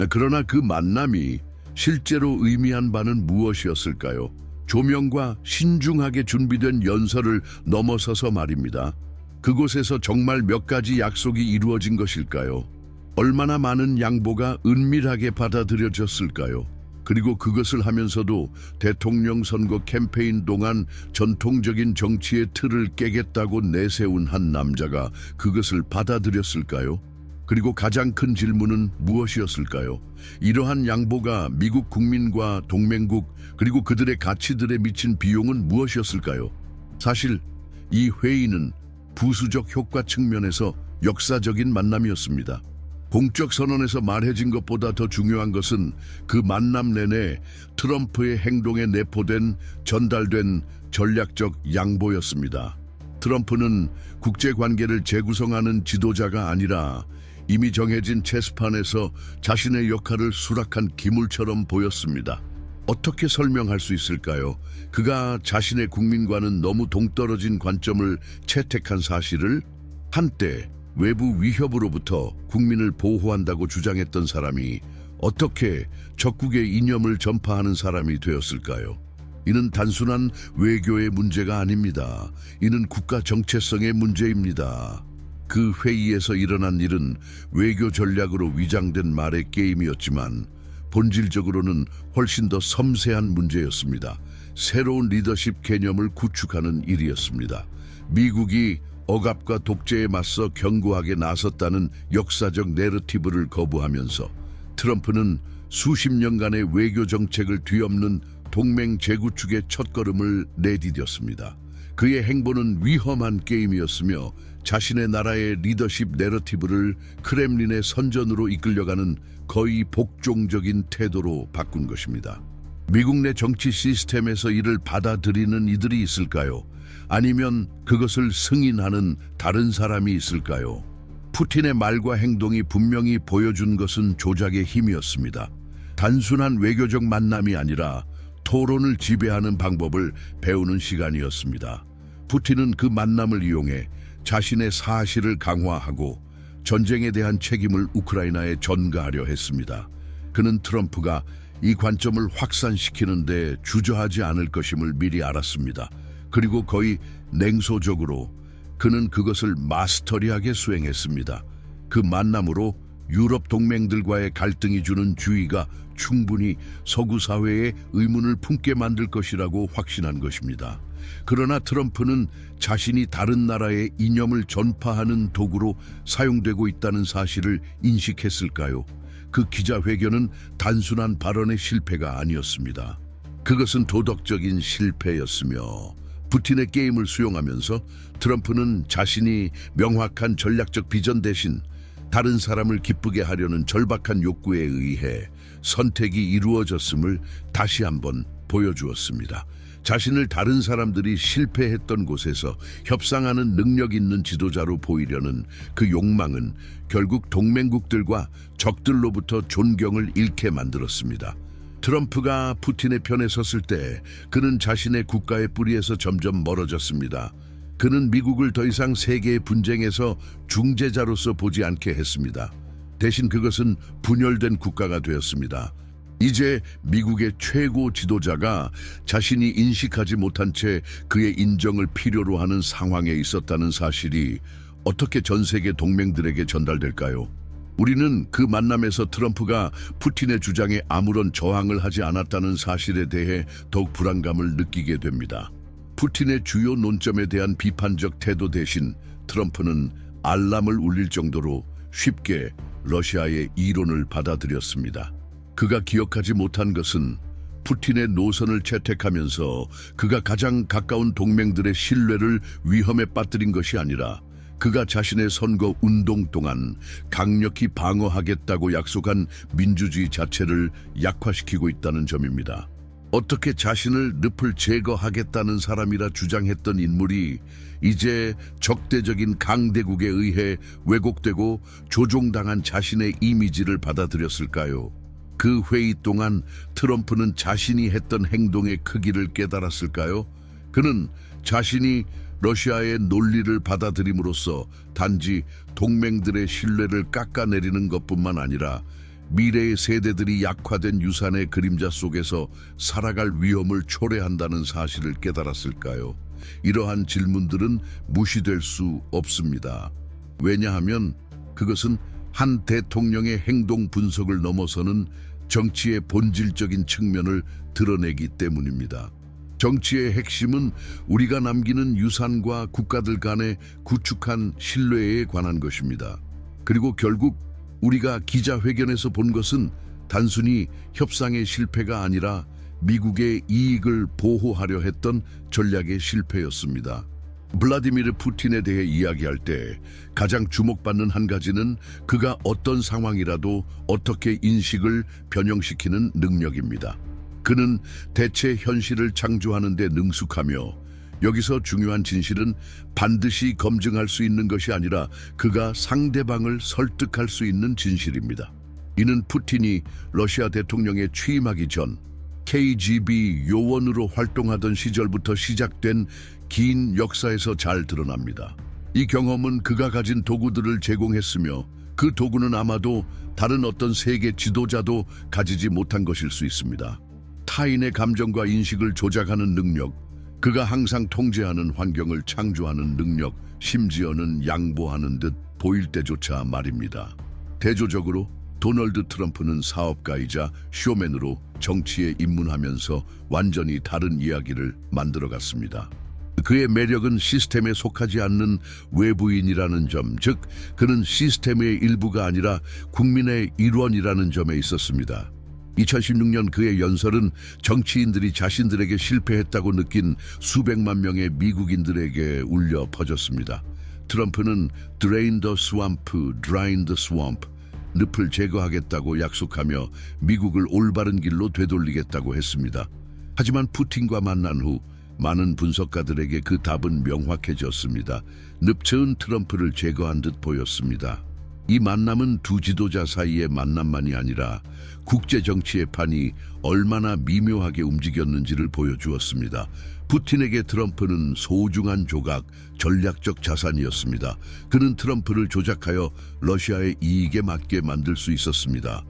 그러나 그 만남이 실제로 의미한 바는 무엇이었을까요? 조명과 신중하게 준비된 연설을 넘어서서 말입니다. 그곳에서 정말 몇 가지 약속이 이루어진 것일까요? 얼마나 많은 양보가 은밀하게 받아들여졌을까요? 그리고 그것을 하면서도 대통령 선거 캠페인 동안 전통적인 정치의 틀을 깨겠다고 내세운 한 남자가 그것을 받아들였을까요? 그리고 가장 큰 질문은 무엇이었을까요? 이러한 양보가 미국 국민과 동맹국 그리고 그들의 가치들에 미친 비용은 무엇이었을까요? 사실 이 회의는 부수적 효과 측면에서 역사적인 만남이었습니다. 공적 선언에서 말해진 것보다 더 중요한 것은 그 만남 내내 트럼프의 행동에 내포된 전달된 전략적 양보였습니다. 트럼프는 국제관계를 재구성하는 지도자가 아니라 이미 정해진 체스판에서 자신의 역할을 수락한 기물처럼 보였습니다. 어떻게 설명할 수 있을까요? 그가 자신의 국민과는 너무 동떨어진 관점을 채택한 사실을, 한때 외부 위협으로부터 국민을 보호한다고 주장했던 사람이 어떻게 적국의 이념을 전파하는 사람이 되었을까요? 이는 단순한 외교의 문제가 아닙니다. 이는 국가 정체성의 문제입니다. 그 회의에서 일어난 일은 외교 전략으로 위장된 말의 게임이었지만 본질적으로는 훨씬 더 섬세한 문제였습니다. 새로운 리더십 개념을 구축하는 일이었습니다. 미국이 억압과 독재에 맞서 견고하게 나섰다는 역사적 내러티브를 거부하면서 트럼프는 수십 년간의 외교 정책을 뒤엎는 동맹 재구축의 첫걸음을 내디뎠습니다. 그의 행보는 위험한 게임이었으며 자신의 나라의 리더십 내러티브를 크렘린의 선전으로 이끌려가는 거의 복종적인 태도로 바꾼 것입니다. 미국 내 정치 시스템에서 이를 받아들이는 이들이 있을까요? 아니면 그것을 승인하는 다른 사람이 있을까요? 푸틴의 말과 행동이 분명히 보여준 것은 조작의 힘이었습니다. 단순한 외교적 만남이 아니라 토론을 지배하는 방법을 배우는 시간이었습니다. 푸틴은 그 만남을 이용해 자신의 사실을 강화하고 전쟁에 대한 책임을 우크라이나에 전가하려 했습니다. 그는 트럼프가 이 관점을 확산시키는데 주저하지 않을 것임을 미리 알았습니다. 그리고 거의 냉소적으로 그는 그것을 마스터리하게 수행했습니다. 그 만남으로 유럽 동맹들과의 갈등이 주는 주의가 충분히 서구 사회의 의문을 품게 만들 것이라고 확신한 것입니다. 그러나 트럼프는 자신이 다른 나라의 이념을 전파하는 도구로 사용되고 있다는 사실을 인식했을까요? 그 기자회견은 단순한 발언의 실패가 아니었습니다. 그것은 도덕적인 실패였으며 푸틴의 게임을 수용하면서 트럼프는 자신이 명확한 전략적 비전 대신 다른 사람을 기쁘게 하려는 절박한 욕구에 의해 선택이 이루어졌음을 다시 한번 보여주었습니다. 자신을 다른 사람들이 실패했던 곳에서 협상하는 능력 있는 지도자로 보이려는 그 욕망은 결국 동맹국들과 적들로부터 존경을 잃게 만들었습니다. 트럼프가 푸틴의 편에 섰을 때 그는 자신의 국가의 뿌리에서 점점 멀어졌습니다. 그는 미국을 더 이상 세계의 분쟁에서 중재자로서 보지 않게 했습니다. 대신 그것은 분열된 국가가 되었습니다. 이제 미국의 최고 지도자가 자신이 인식하지 못한 채 그의 인정을 필요로 하는 상황에 있었다는 사실이 어떻게 전 세계 동맹들에게 전달될까요? 우리는 그 만남에서 트럼프가 푸틴의 주장에 아무런 저항을 하지 않았다는 사실에 대해 더욱 불안감을 느끼게 됩니다. 푸틴의 주요 논점에 대한 비판적 태도 대신 트럼프는 알람을 울릴 정도로 쉽게 러시아의 이론을 받아들였습니다. 그가 기억하지 못한 것은 푸틴의 노선을 채택하면서 그가 가장 가까운 동맹들의 신뢰를 위험에 빠뜨린 것이 아니라 그가 자신의 선거 운동 동안 강력히 방어하겠다고 약속한 민주주의 자체를 약화시키고 있다는 점입니다. 어떻게 자신을 늪을 제거하겠다는 사람이라 주장했던 인물이 이제 적대적인 강대국에 의해 왜곡되고 조종당한 자신의 이미지를 받아들였을까요? 그 회의 동안 트럼프는 자신이 했던 행동의 크기를 깨달았을까요? 그는 자신이 러시아의 논리를 받아들임으로써 단지 동맹들의 신뢰를 깎아내리는 것뿐만 아니라 미래의 세대들이 약화된 유산의 그림자 속에서 살아갈 위험을 초래한다는 사실을 깨달았을까요? 이러한 질문들은 무시될 수 없습니다. 왜냐하면 그것은 한 대통령의 행동 분석을 넘어서는 정치의 본질적인 측면을 드러내기 때문입니다. 정치의 핵심은 우리가 남기는 유산과 국가들 간의 구축한 신뢰에 관한 것입니다. 그리고 결국 우리가 기자회견에서 본 것은 단순히 협상의 실패가 아니라 미국의 이익을 보호하려 했던 전략의 실패였습니다. 블라디미르 푸틴에 대해 이야기할 때 가장 주목받는 한 가지는 그가 어떤 상황이라도 어떻게 인식을 변형시키는 능력입니다. 그는 대체 현실을 창조하는 데 능숙하며 여기서 중요한 진실은 반드시 검증할 수 있는 것이 아니라 그가 상대방을 설득할 수 있는 진실입니다. 이는 푸틴이 러시아 대통령에 취임하기 전 KGB 요원으로 활동하던 시절부터 시작된 긴 역사에서 잘 드러납니다. 이 경험은 그가 가진 도구들을 제공했으며 그 도구는 아마도 다른 어떤 세계 지도자도 가지지 못한 것일 수 있습니다. 타인의 감정과 인식을 조작하는 능력, 그가 항상 통제하는 환경을 창조하는 능력, 심지어는 양보하는 듯 보일 때조차 말입니다. 대조적으로 도널드 트럼프는 사업가이자 쇼맨으로 정치에 입문하면서 완전히 다른 이야기를 만들어갔습니다. 그의 매력은 시스템에 속하지 않는 외부인이라는 점, 즉 그는 시스템의 일부가 아니라 국민의 일원이라는 점에 있었습니다. 2016년 그의 연설은 정치인들이 자신들에게 실패했다고 느낀 수백만 명의 미국인들에게 울려 퍼졌습니다. 트럼프는 Drain the swamp, Drain the swamp, 늪을 제거하겠다고 약속하며 미국을 올바른 길로 되돌리겠다고 했습니다. 하지만 푸틴과 만난 후 많은 분석가들에게 그 답은 명확해졌습니다. 늪채운 트럼프를 제거한 듯 보였습니다. 이 만남은 두 지도자 사이의 만남만이 아니라 국제 정치의 판이 얼마나 미묘하게 움직였는지를 보여주었습니다. 푸틴에게 트럼프는 소중한 조각, 전략적 자산이었습니다. 그는 트럼프를 조작하여 러시아의 이익에 맞게 만들 수 있었습니다.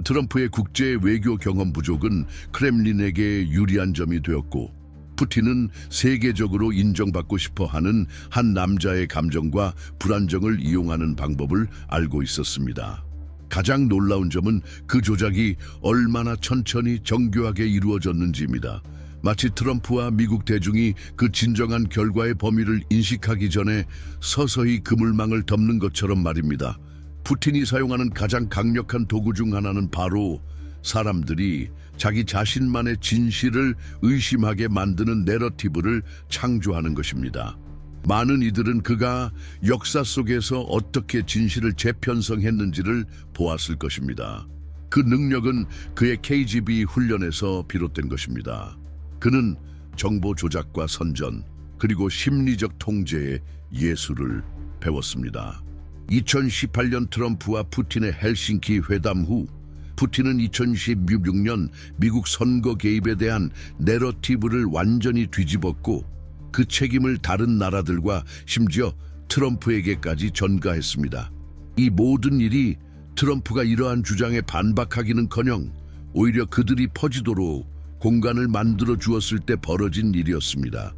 트럼프의 국제 외교 경험 부족은 크렘린에게 유리한 점이 되었고, 푸틴은 세계적으로 인정받고 싶어 하는 한 남자의 감정과 불안정을 이용하는 방법을 알고 있었습니다. 가장 놀라운 점은 그 조작이 얼마나 천천히 정교하게 이루어졌는지입니다. 마치 트럼프와 미국 대중이 그 진정한 결과의 범위를 인식하기 전에 서서히 그물망을 덮는 것처럼 말입니다. 푸틴이 사용하는 가장 강력한 도구 중 하나는 바로 사람들이 자기 자신만의 진실을 의심하게 만드는 내러티브를 창조하는 것입니다. 많은 이들은 그가 역사 속에서 어떻게 진실을 재편성했는지를 보았을 것입니다. 그 능력은 그의 KGB 훈련에서 비롯된 것입니다. 그는 정보 조작과 선전, 그리고 심리적 통제의 예술을 배웠습니다. 2018년 트럼프와 푸틴의 헬싱키 회담 후 푸틴은 2016년 미국 선거 개입에 대한 내러티브를 완전히 뒤집었고, 그 책임을 다른 나라들과 심지어 트럼프에게까지 전가했습니다. 이 모든 일이 트럼프가 이러한 주장에 반박하기는커녕 오히려 그들이 퍼지도록 공간을 만들어 주었을 때 벌어진 일이었습니다.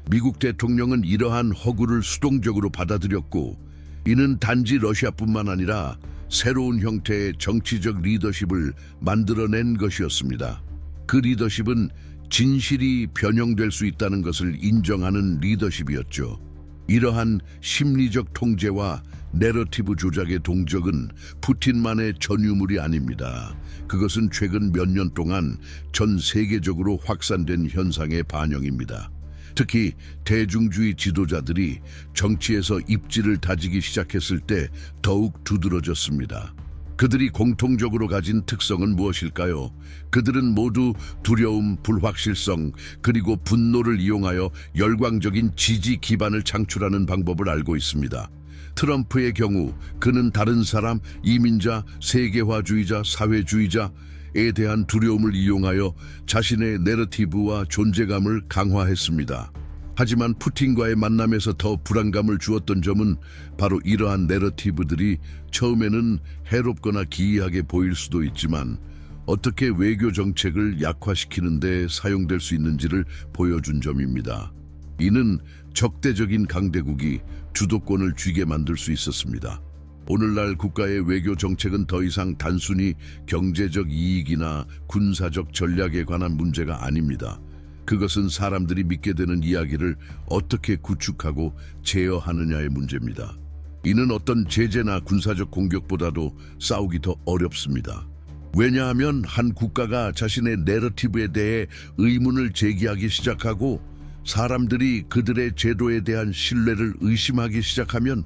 미국 대통령은 이러한 허구를 수동적으로 받아들였고, 이는 단지 러시아뿐만 아니라 새로운 형태의 정치적 리더십을 만들어낸 것이었습니다. 그 리더십은 진실이 변형될 수 있다는 것을 인정하는 리더십이었죠. 이러한 심리적 통제와 내러티브 조작의 동적은 푸틴만의 전유물이 아닙니다. 그것은 최근 몇 년 동안 전 세계적으로 확산된 현상의 반영입니다. 특히 대중주의 지도자들이 정치에서 입지를 다지기 시작했을 때 더욱 두드러졌습니다. 그들이 공통적으로 가진 특성은 무엇일까요? 그들은 모두 두려움, 불확실성, 그리고 분노를 이용하여 열광적인 지지 기반을 창출하는 방법을 알고 있습니다. 트럼프의 경우 그는 다른 사람, 이민자, 세계화주의자, 사회주의자에 대한 두려움을 이용하여 자신의 내러티브와 존재감을 강화했습니다. 하지만 푸틴과의 만남에서 더 불안감을 주었던 점은 바로 이러한 내러티브들이 처음에는 해롭거나 기이하게 보일 수도 있지만 어떻게 외교 정책을 약화시키는 데 사용될 수 있는지를 보여준 점입니다. 이는 적대적인 강대국이 주도권을 쥐게 만들 수 있었습니다. 오늘날 국가의 외교 정책은 더 이상 단순히 경제적 이익이나 군사적 전략에 관한 문제가 아닙니다. 그것은 사람들이 믿게 되는 이야기를 어떻게 구축하고 제어하느냐의 문제입니다. 이는 어떤 제재나 군사적 공격보다도 싸우기 더 어렵습니다. 왜냐하면 한 국가가 자신의 내러티브에 대해 의문을 제기하기 시작하고 사람들이 그들의 제도에 대한 신뢰를 의심하기 시작하면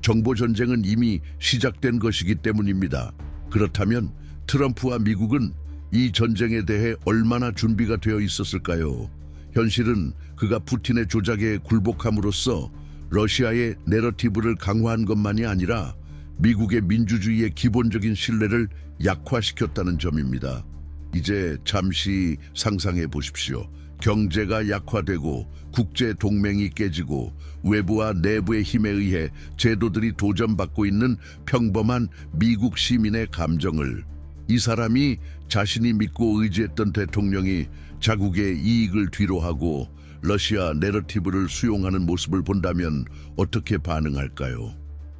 정보전쟁은 이미 시작된 것이기 때문입니다. 그렇다면 트럼프와 미국은 이 전쟁에 대해 얼마나 준비가 되어 있었을까요? 현실은 그가 푸틴의 조작에 굴복함으로써 러시아의 내러티브를 강화한 것만이 아니라 미국의 민주주의의 기본적인 신뢰를 약화시켰다는 점입니다. 이제 잠시 상상해 보십시오. 경제가 약화되고 국제 동맹이 깨지고 외부와 내부의 힘에 의해 제도들이 도전받고 있는 평범한 미국 시민의 감정을 이 사람이 자신이 믿고 의지했던 대통령이 자국의 이익을 뒤로하고 러시아 내러티브를 수용하는 모습을 본다면 어떻게 반응할까요?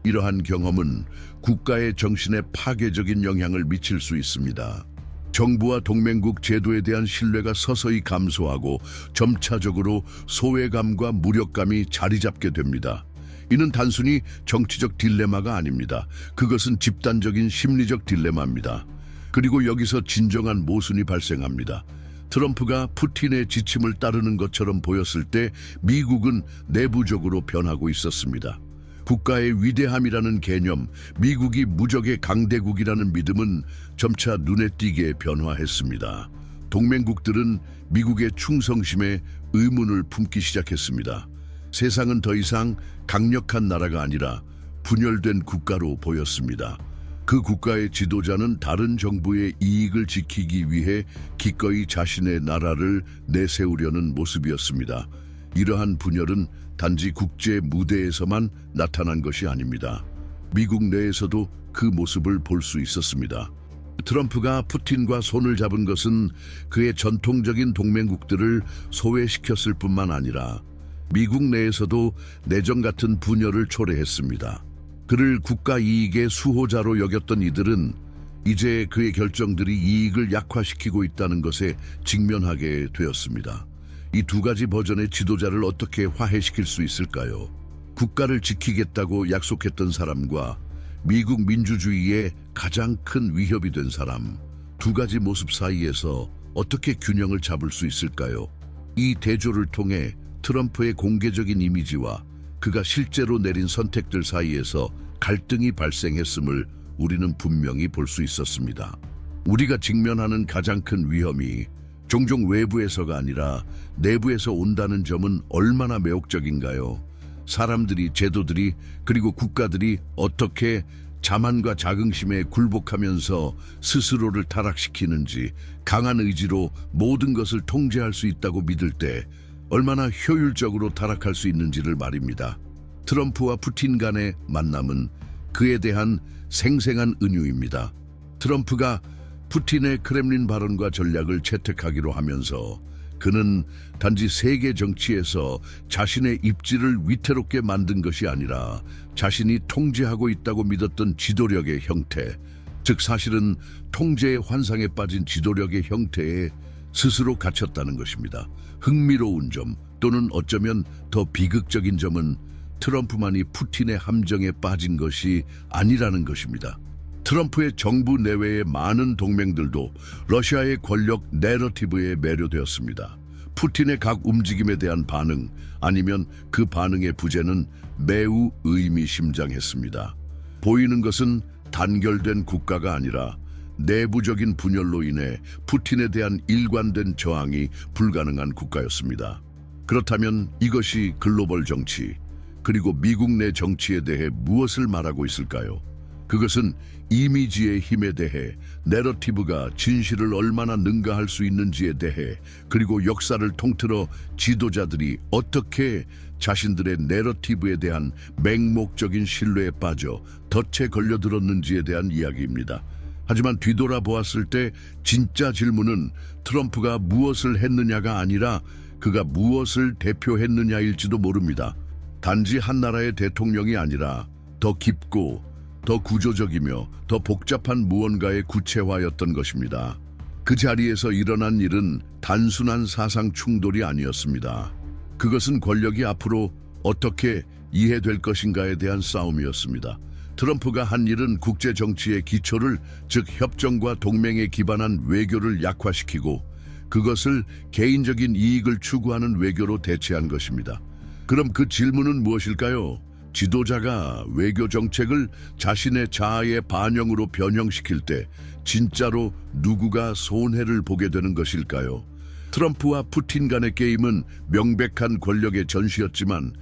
이러한 경험은 국가의 정신에 파괴적인 영향을 미칠 수 있습니다. 정부와 동맹국 제도에 대한 신뢰가 서서히 감소하고 점차적으로 소외감과 무력감이 자리 잡게 됩니다. 이는 단순히 정치적 딜레마가 아닙니다. 그것은 집단적인 심리적 딜레마입니다. 그리고 여기서 진정한 모순이 발생합니다. 트럼프가 푸틴의 지침을 따르는 것처럼 보였을 때 미국은 내부적으로 변하고 있었습니다. 국가의 위대함이라는 개념, 미국이 무적의 강대국이라는 믿음은 점차 눈에 띄게 변화했습니다. 동맹국들은 미국의 충성심에 의문을 품기 시작했습니다. 세상은 더 이상 강력한 나라가 아니라 분열된 국가로 보였습니다. 그 국가의 지도자는 다른 정부의 이익을 지키기 위해 기꺼이 자신의 나라를 내세우려는 모습이었습니다. 이러한 분열은 단지 국제 무대에서만 나타난 것이 아닙니다. 미국 내에서도 그 모습을 볼 수 있었습니다. 트럼프가 푸틴과 손을 잡은 것은 그의 전통적인 동맹국들을 소외시켰을 뿐만 아니라 미국 내에서도 내정 같은 분열을 초래했습니다. 그를 국가 이익의 수호자로 여겼던 이들은 이제 그의 결정들이 이익을 약화시키고 있다는 것에 직면하게 되었습니다. 이 두 가지 버전의 지도자를 어떻게 화해시킬 수 있을까요? 국가를 지키겠다고 약속했던 사람과 미국 민주주의의 가장 큰 위협이 된 사람, 두 가지 모습 사이에서 어떻게 균형을 잡을 수 있을까요? 이 대조를 통해 트럼프의 공개적인 이미지와 그가 실제로 내린 선택들 사이에서 갈등이 발생했음을 우리는 분명히 볼 수 있었습니다. 우리가 직면하는 가장 큰 위험이 종종 외부에서가 아니라 내부에서 온다는 점은 얼마나 매혹적인가요? 사람들이, 제도들이, 그리고 국가들이 어떻게 자만과 자긍심에 굴복하면서 스스로를 타락시키는지, 강한 의지로 모든 것을 통제할 수 있다고 믿을 때 얼마나 효율적으로 타락할 수 있는지를 말입니다. 트럼프와 푸틴 간의 만남은 그에 대한 생생한 은유입니다. 트럼프가 푸틴의 크렘린 발언과 전략을 채택하기로 하면서 그는 단지 세계 정치에서 자신의 입지를 위태롭게 만든 것이 아니라 자신이 통제하고 있다고 믿었던 지도력의 형태, 즉 사실은 통제의 환상에 빠진 지도력의 형태에 스스로 갇혔다는 것입니다. 흥미로운 점 또는 어쩌면 더 비극적인 점은 트럼프만이 푸틴의 함정에 빠진 것이 아니라는 것입니다. 트럼프의 정부 내외의 많은 동맹들도 러시아의 권력 내러티브에 매료되었습니다. 푸틴의 각 움직임에 대한 반응 아니면 그 반응의 부재는 매우 의미심장했습니다. 보이는 것은 단결된 국가가 아니라 내부적인 분열로 인해 푸틴에 대한 일관된 저항이 불가능한 국가였습니다. 그렇다면 이것이 글로벌 정치, 그리고 미국 내 정치에 대해 무엇을 말하고 있을까요? 그것은 이미지의 힘에 대해, 내러티브가 진실을 얼마나 능가할 수 있는지에 대해, 그리고 역사를 통틀어 지도자들이 어떻게 자신들의 내러티브에 대한 맹목적인 신뢰에 빠져 덫에 걸려들었는지에 대한 이야기입니다. 하지만 뒤돌아보았을 때 진짜 질문은 트럼프가 무엇을 했느냐가 아니라 그가 무엇을 대표했느냐일지도 모릅니다. 단지 한 나라의 대통령이 아니라 더 깊고 더 구조적이며 더 복잡한 무언가의 구체화였던 것입니다. 그 자리에서 일어난 일은 단순한 사상 충돌이 아니었습니다. 그것은 권력이 앞으로 어떻게 이해될 것인가에 대한 싸움이었습니다. 트럼프가 한 일은 국제 정치의 기초를, 즉 협정과 동맹에 기반한 외교를 약화시키고 그것을 개인적인 이익을 추구하는 외교로 대체한 것입니다. 그럼 그 질문은 무엇일까요? 지도자가 외교 정책을 자신의 자아의 반영으로 변형시킬 때 진짜로 누구가 손해를 보게 되는 것일까요? 트럼프와 푸틴 간의 게임은 명백한 권력의 전시였지만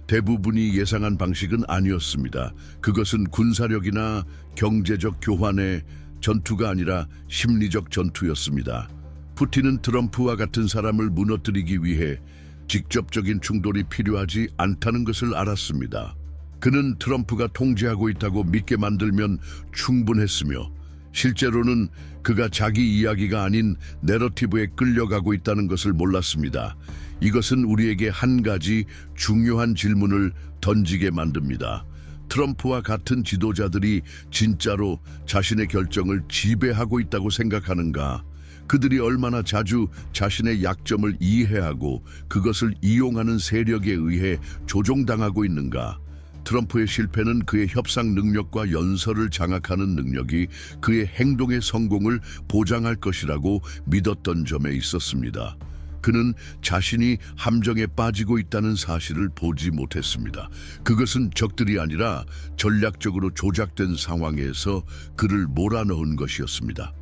대부분이 예상한 방식은 아니었습니다. 그것은 군사력이나 경제적 교환의 전투가 아니라 심리적 전투였습니다. 푸틴은 트럼프와 같은 사람을 무너뜨리기 위해 직접적인 충돌이 필요하지 않다는 것을 알았습니다. 그는 트럼프가 통제하고 있다고 믿게 만들면 충분했으며 실제로는 그가 자기 이야기가 아닌 내러티브에 끌려가고 있다는 것을 몰랐습니다. 이것은 우리에게 한 가지 중요한 질문을 던지게 만듭니다. 트럼프와 같은 지도자들이 진짜로 자신의 결정을 지배하고 있다고 생각하는가? 그들이 얼마나 자주 자신의 약점을 이해하고 그것을 이용하는 세력에 의해 조종당하고 있는가? 트럼프의 실패는 그의 협상 능력과 연설을 장악하는 능력이 그의 행동의 성공을 보장할 것이라고 믿었던 점에 있었습니다. 그는 자신이 함정에 빠지고 있다는 사실을 보지 못했습니다. 그것은 적들이 아니라 전략적으로 조작된 상황에서 그를 몰아넣은 것이었습니다.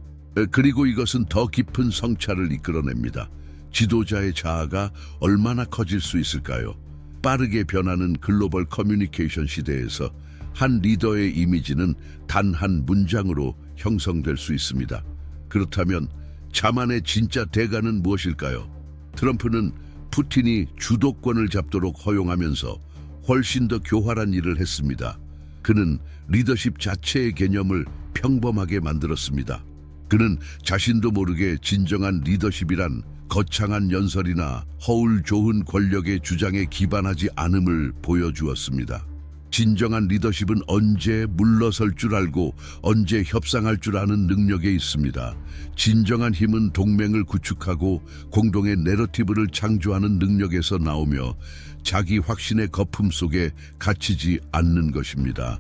그리고 이것은 더 깊은 성찰을 이끌어냅니다. 지도자의 자아가 얼마나 커질 수 있을까요? 빠르게 변하는 글로벌 커뮤니케이션 시대에서 한 리더의 이미지는 단 한 문장으로 형성될 수 있습니다. 그렇다면 자만의 진짜 대가는 무엇일까요? 트럼프는 푸틴이 주도권을 잡도록 허용하면서 훨씬 더 교활한 일을 했습니다. 그는 리더십 자체의 개념을 평범하게 만들었습니다. 그는 자신도 모르게 진정한 리더십이란 거창한 연설이나 허울 좋은 권력의 주장에 기반하지 않음을 보여주었습니다. 진정한 리더십은 언제 물러설 줄 알고 언제 협상할 줄 아는 능력에 있습니다. 진정한 힘은 동맹을 구축하고 공동의 내러티브를 창조하는 능력에서 나오며 자기 확신의 거품 속에 갇히지 않는 것입니다.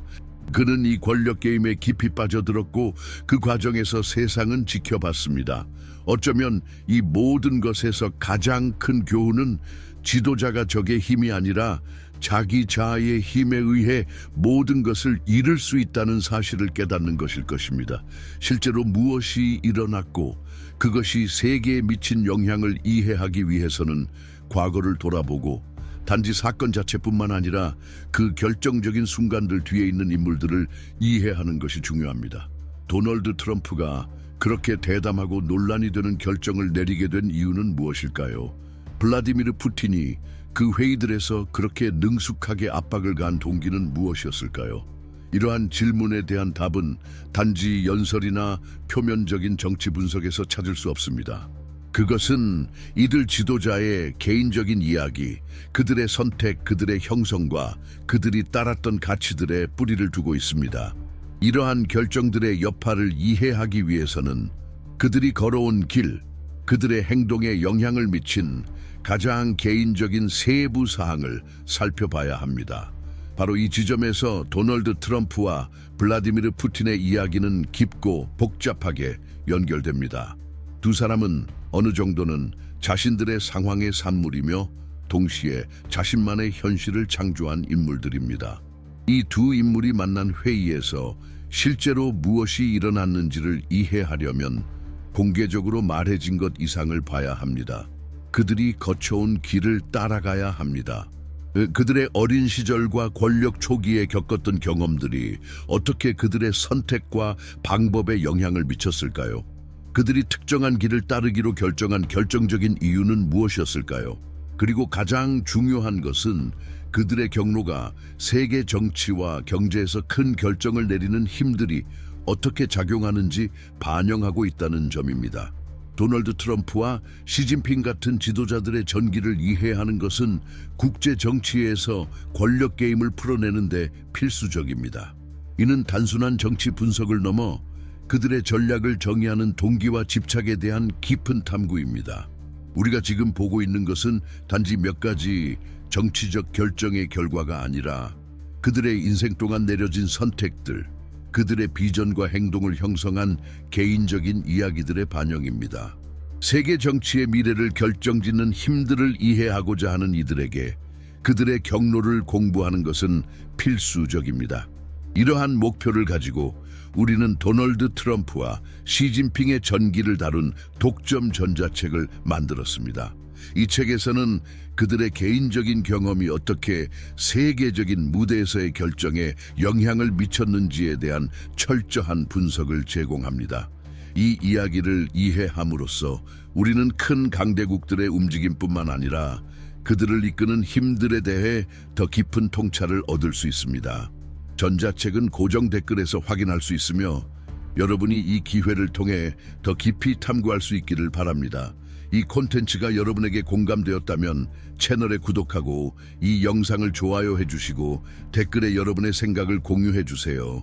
그는 이 권력 게임에 깊이 빠져들었고 그 과정에서 세상은 지켜봤습니다. 어쩌면 이 모든 것에서 가장 큰 교훈은 지도자가 적의 힘이 아니라 자기 자아의 힘에 의해 모든 것을 잃을 수 있다는 사실을 깨닫는 것일 것입니다. 실제로 무엇이 일어났고 그것이 세계에 미친 영향을 이해하기 위해서는 과거를 돌아보고 단지 사건 자체뿐만 아니라 그 결정적인 순간들 뒤에 있는 인물들을 이해하는 것이 중요합니다. 도널드 트럼프가 그렇게 대담하고 논란이 되는 결정을 내리게 된 이유는 무엇일까요? 블라디미르 푸틴이 그 회의들에서 그렇게 능숙하게 압박을 가한 동기는 무엇이었을까요? 이러한 질문에 대한 답은 단지 연설이나 표면적인 정치 분석에서 찾을 수 없습니다. 그것은 이들 지도자의 개인적인 이야기, 그들의 선택, 그들의 형성과 그들이 따랐던 가치들에 뿌리를 두고 있습니다. 이러한 결정들의 여파를 이해하기 위해서는 그들이 걸어온 길, 그들의 행동에 영향을 미친 가장 개인적인 세부 사항을 살펴봐야 합니다. 바로 이 지점에서 도널드 트럼프와 블라디미르 푸틴의 이야기는 깊고 복잡하게 연결됩니다. 두 사람은 어느 정도는 자신들의 상황의 산물이며 동시에 자신만의 현실을 창조한 인물들입니다. 이 두 인물이 만난 회의에서 실제로 무엇이 일어났는지를 이해하려면 공개적으로 말해진 것 이상을 봐야 합니다. 그들이 거쳐온 길을 따라가야 합니다. 그들의 어린 시절과 권력 초기에 겪었던 경험들이 어떻게 그들의 선택과 방법에 영향을 미쳤을까요? 그들이 특정한 길을 따르기로 결정한 결정적인 이유는 무엇이었을까요? 그리고 가장 중요한 것은 그들의 경로가 세계 정치와 경제에서 큰 결정을 내리는 힘들이 어떻게 작용하는지 반영하고 있다는 점입니다. 도널드 트럼프와 시진핑 같은 지도자들의 전기를 이해하는 것은 국제 정치에서 권력 게임을 풀어내는데 필수적입니다. 이는 단순한 정치 분석을 넘어 그들의 전략을 정의하는 동기와 집착에 대한 깊은 탐구입니다. 우리가 지금 보고 있는 것은 단지 몇 가지 정치적 결정의 결과가 아니라 그들의 인생 동안 내려진 선택들, 그들의 비전과 행동을 형성한 개인적인 이야기들의 반영입니다. 세계 정치의 미래를 결정짓는 힘들을 이해하고자 하는 이들에게 그들의 경로를 공부하는 것은 필수적입니다. 이러한 목표를 가지고 우리는 도널드 트럼프와 시진핑의 전기를 다룬 독점 전자책을 만들었습니다. 이 책에서는 그들의 개인적인 경험이 어떻게 세계적인 무대에서의 결정에 영향을 미쳤는지에 대한 철저한 분석을 제공합니다. 이 이야기를 이해함으로써 우리는 큰 강대국들의 움직임뿐만 아니라 그들을 이끄는 힘들에 대해 더 깊은 통찰을 얻을 수 있습니다. 전자책은 고정 댓글에서 확인할 수 있으며 여러분이 이 기회를 통해 더 깊이 탐구할 수 있기를 바랍니다. 이 콘텐츠가 여러분에게 공감되었다면 채널에 구독하고 이 영상을 좋아요해 주시고 댓글에 여러분의 생각을 공유해 주세요.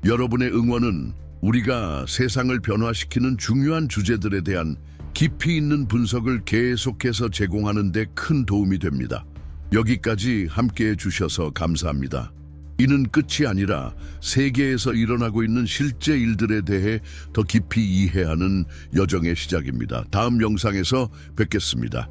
여러분의 응원은 우리가 세상을 변화시키는 중요한 주제들에 대한 깊이 있는 분석을 계속해서 제공하는 데 큰 도움이 됩니다. 여기까지 함께해 주셔서 감사합니다. 이는 끝이 아니라 세계에서 일어나고 있는 실제 일들에 대해 더 깊이 이해하는 여정의 시작입니다. 다음 영상에서 뵙겠습니다.